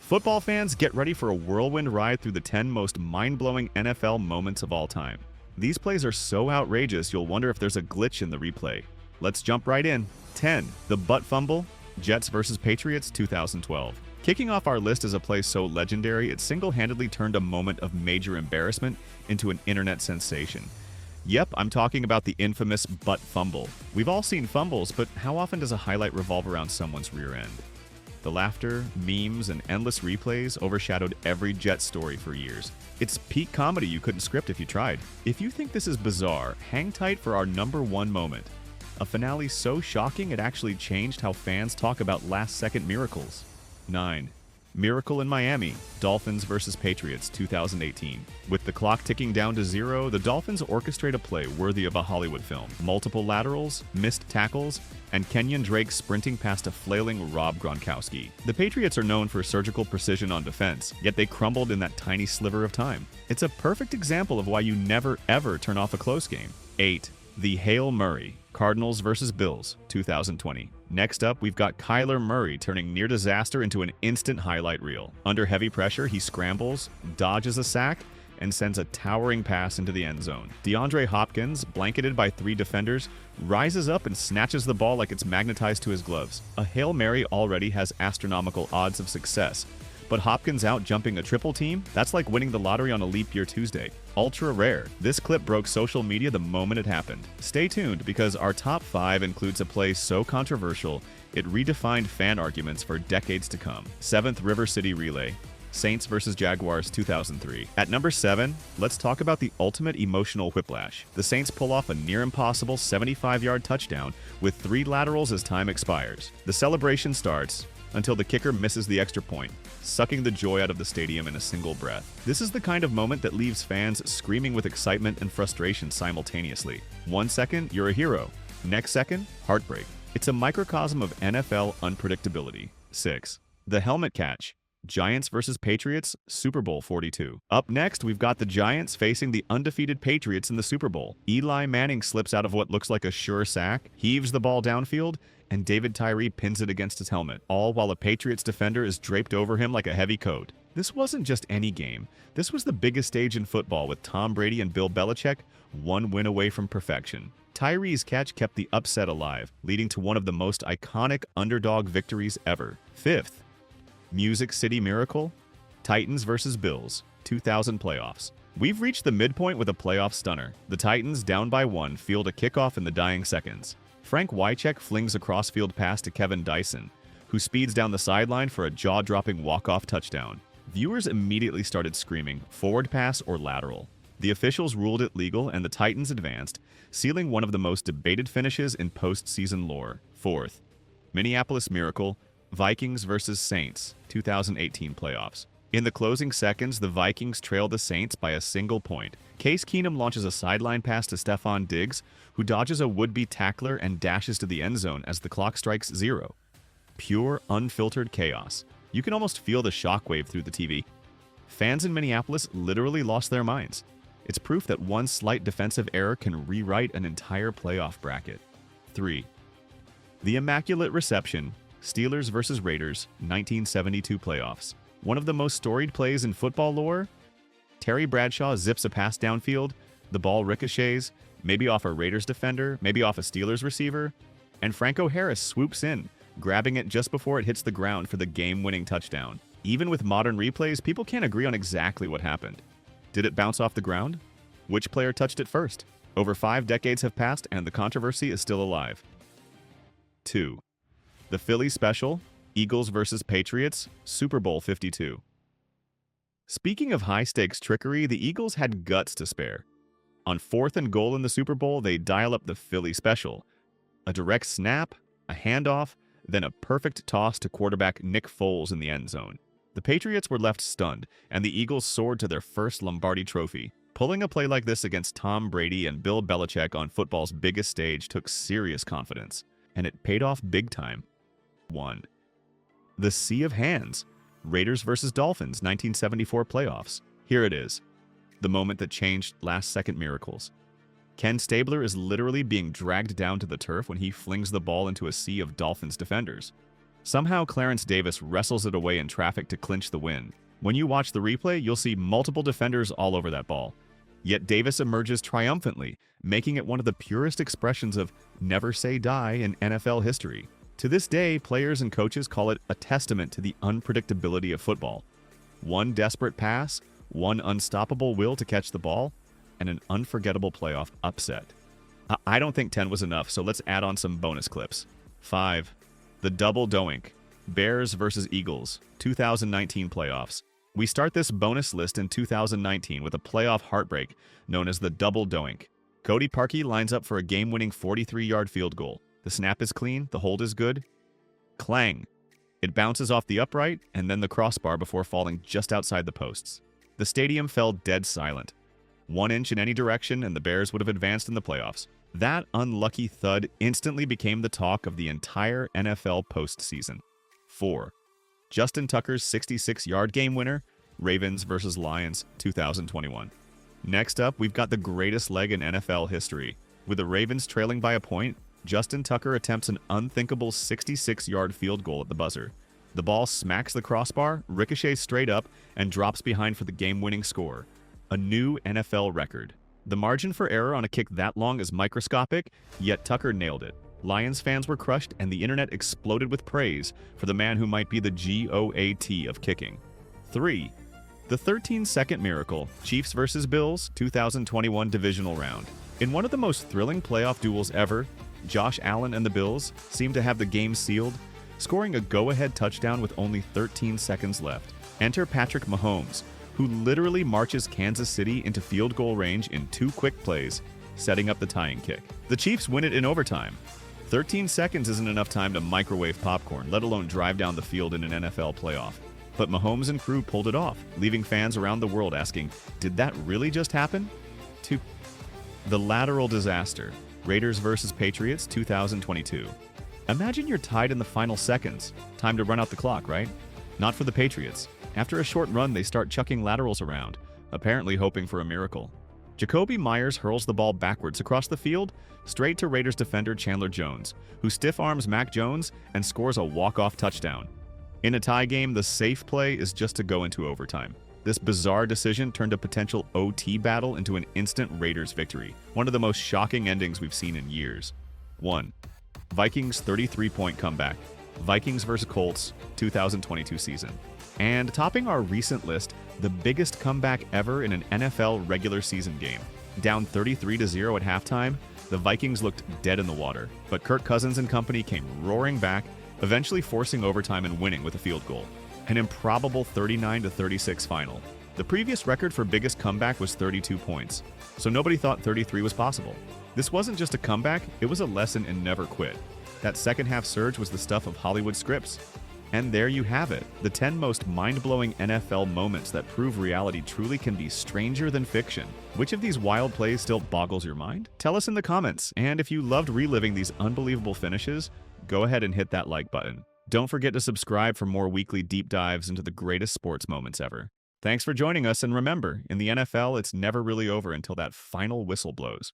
Football fans, get ready for a whirlwind ride through the 10 most mind-blowing NFL moments of all time. These plays are so outrageous you'll wonder if there's a glitch in the replay. Let's jump right in. 10. The butt fumble, Jets vs. Patriots 2012. Kicking off our list is a play so legendary it single-handedly turned a moment of major embarrassment into an internet sensation. Yep, I'm talking about the infamous butt fumble. We've all seen fumbles, but how often does a highlight revolve around someone's rear end? The laughter, memes, and endless replays overshadowed every Jet story for years. It's peak comedy you couldn't script if you tried. If you think this is bizarre, hang tight for our number one moment. A finale so shocking it actually changed how fans talk about last-second miracles. 9. Miracle in Miami, Dolphins vs. Patriots 2018. With the clock ticking down to 0, the Dolphins orchestrate a play worthy of a Hollywood film. Multiple laterals, missed tackles, and Kenyon Drake sprinting past a flailing Rob Gronkowski. The Patriots are known for surgical precision on defense, yet they crumbled in that tiny sliver of time. It's a perfect example of why you never ever turn off a close game. 8. The Hail Murray, Cardinals vs. Bills 2020. Next up, we've got Kyler Murray turning near disaster into an instant highlight reel. Under heavy pressure, he scrambles, dodges a sack, and sends a towering pass into the end zone. DeAndre Hopkins, blanketed by 3 defenders, rises up and snatches the ball like it's magnetized to his gloves. A Hail Mary already has astronomical odds of success, but Hopkins out jumping a triple team? That's like winning the lottery on a leap year Tuesday. Ultra rare. This clip broke social media the moment it happened. Stay tuned because our top 5 includes a play so controversial it redefined fan arguments for decades to come. 7th River City Relay, Saints vs. Jaguars 2003. At number 7, let's talk about the ultimate emotional whiplash. The Saints pull off a near-impossible 75-yard touchdown with 3 laterals as time expires. The celebration starts until the kicker misses the extra point, sucking the joy out of the stadium in a single breath. This is the kind of moment that leaves fans screaming with excitement and frustration simultaneously. 1 second, you're a hero. Next second, heartbreak. It's a microcosm of NFL unpredictability. 6. The helmet catch, Giants vs. Patriots, Super Bowl 42. Up next, we've got the Giants facing the undefeated Patriots in the Super Bowl. Eli Manning slips out of what looks like a sure sack, heaves the ball downfield, and David Tyree pins it against his helmet, all while a Patriots defender is draped over him like a heavy coat. This wasn't just any game. This was the biggest stage in football, with Tom Brady and Bill Belichick 1 win away from perfection. Tyree's catch kept the upset alive, leading to one of the most iconic underdog victories ever. 5th, Music City Miracle, Titans vs. Bills, 2000 playoffs. We've reached the midpoint with a playoff stunner. The Titans, down by 1, field a kickoff in the dying seconds. Frank Wycheck flings a crossfield pass to Kevin Dyson, who speeds down the sideline for a jaw-dropping walk-off touchdown. Viewers immediately started screaming, forward pass or lateral. The officials ruled it legal and the Titans advanced, sealing one of the most debated finishes in postseason lore. 4th, Minneapolis Miracle, Vikings vs. Saints, 2018 playoffs. In the closing seconds, the Vikings trail the Saints by a single point. Case Keenum launches a sideline pass to Stephon Diggs, who dodges a would-be tackler and dashes to the end zone as the clock strikes 0. Pure, unfiltered chaos. You can almost feel the shockwave through the TV. Fans in Minneapolis literally lost their minds. It's proof that one slight defensive error can rewrite an entire playoff bracket. 3. The Immaculate Reception, Steelers vs. Raiders, 1972 playoffs. One of the most storied plays in football lore? Terry Bradshaw zips a pass downfield, the ball ricochets, maybe off a Raiders defender, maybe off a Steelers receiver, and Franco Harris swoops in, grabbing it just before it hits the ground for the game-winning touchdown. Even with modern replays, people can't agree on exactly what happened. Did it bounce off the ground? Which player touched it first? Over 5 decades have passed and the controversy is still alive. 2. The Philly Special, Eagles vs. Patriots, Super Bowl 52. Speaking of high-stakes trickery, the Eagles had guts to spare. On 4th and goal in the Super Bowl, they dial up the Philly Special. A direct snap, a handoff, then a perfect toss to quarterback Nick Foles in the end zone. The Patriots were left stunned, and the Eagles soared to their first Lombardi trophy. Pulling a play like this against Tom Brady and Bill Belichick on football's biggest stage took serious confidence, and it paid off big time. 1. The Sea of Hands, Raiders vs. Dolphins, 1974 playoffs. Here it is, the moment that changed last-second miracles. Ken Stabler is literally being dragged down to the turf when he flings the ball into a sea of Dolphins defenders. Somehow Clarence Davis wrestles it away in traffic to clinch the win. When you watch the replay, you'll see multiple defenders all over that ball. Yet Davis emerges triumphantly, making it one of the purest expressions of never say die in NFL history. To this day, players and coaches call it a testament to the unpredictability of football. One desperate pass, one unstoppable will to catch the ball, and an unforgettable playoff upset. I don't think 10 was enough, so let's add on some bonus clips. 5. The double doink. Bears vs. Eagles, 2019 playoffs. We start this bonus list in 2019 with a playoff heartbreak known as the double doink. Cody Parkey lines up for a game-winning 43-yard field goal. The snap is clean, the hold is good. Clang. It bounces off the upright and then the crossbar before falling just outside the posts. The stadium fell dead silent. 1 inch in any direction and the Bears would have advanced in the playoffs. That unlucky thud instantly became the talk of the entire NFL postseason. 4. Justin Tucker's 66-yard game winner, Ravens vs. Lions, 2021. Next up, we've got the greatest leg in NFL history. With the Ravens trailing by a point, Justin Tucker attempts an unthinkable 66-yard field goal at the buzzer. The ball smacks the crossbar, ricochets straight up, and drops behind for the game-winning score. A new NFL record. The margin for error on a kick that long is microscopic, yet Tucker nailed it. Lions fans were crushed, and the internet exploded with praise for the man who might be the GOAT of kicking. 3. The 13-second miracle, Chiefs vs. Bills, 2021 divisional round. In one of the most thrilling playoff duels ever, Josh Allen and the Bills seemed to have the game sealed, scoring a go-ahead touchdown with only 13 seconds left. Enter Patrick Mahomes, who literally marches Kansas City into field goal range in 2 quick plays, setting up the tying kick. The Chiefs win it in overtime. 13 seconds isn't enough time to microwave popcorn, let alone drive down the field in an NFL playoff. But Mahomes and crew pulled it off, leaving fans around the world asking, did that really just happen? 2. The lateral disaster, Raiders vs. Patriots, 2022. Imagine you're tied in the final seconds. Time to run out the clock, right? Not for the Patriots. After a short run, they start chucking laterals around, apparently hoping for a miracle. Jacoby Myers hurls the ball backwards across the field, straight to Raiders defender Chandler Jones, who stiff-arms Mac Jones and scores a walk-off touchdown. In a tie game, the safe play is just to go into overtime. This bizarre decision turned a potential OT battle into an instant Raiders victory, one of the most shocking endings we've seen in years. 1. Vikings 33-point comeback. Vikings vs. Colts, 2022 season. And topping our recent list, the biggest comeback ever in an NFL regular season game. Down 33-0 at halftime, the Vikings looked dead in the water, but Kirk Cousins and company came roaring back, eventually forcing overtime and winning with a field goal. An improbable 39-36 final. The previous record for biggest comeback was 32 points, so nobody thought 33 was possible. This wasn't just a comeback, it was a lesson in never quit. That second half surge was the stuff of Hollywood scripts. And there you have it, the 10 most mind-blowing NFL moments that prove reality truly can be stranger than fiction. Which of these wild plays still boggles your mind? Tell us in the comments, and if you loved reliving these unbelievable finishes, go ahead and hit that like button. Don't forget to subscribe for more weekly deep dives into the greatest sports moments ever. Thanks for joining us, and remember, in the NFL, it's never really over until that final whistle blows.